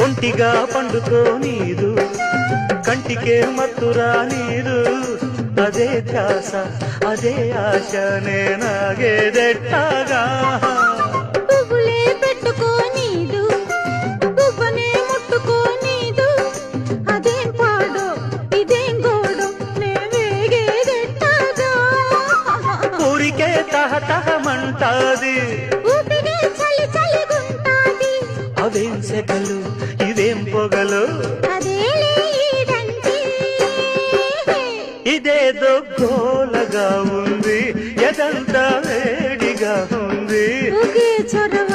ఒంటిగా పండుకో నీదు కంటికే మత్తురా నీదు అదే ధ్యాస అదే ఆశ నేనాగేదెట్టాగా పువ్వులే పెట్టుకో నీదు పువ్వనే ముట్టుకో నీదు అదేం పాడో ఇదేం గోడో నే వేగేదెట్టాగా ఊరికే తహతహమంటాది ఊపిరే చలి చలిగుంటాది అవేం సెగలు ఇవేం పొగలు అదేలే ఈడంటి ఇదేదో గోలగా ఉంది ఎదంతా వేడిగా ఉంది ఒకే చొరవ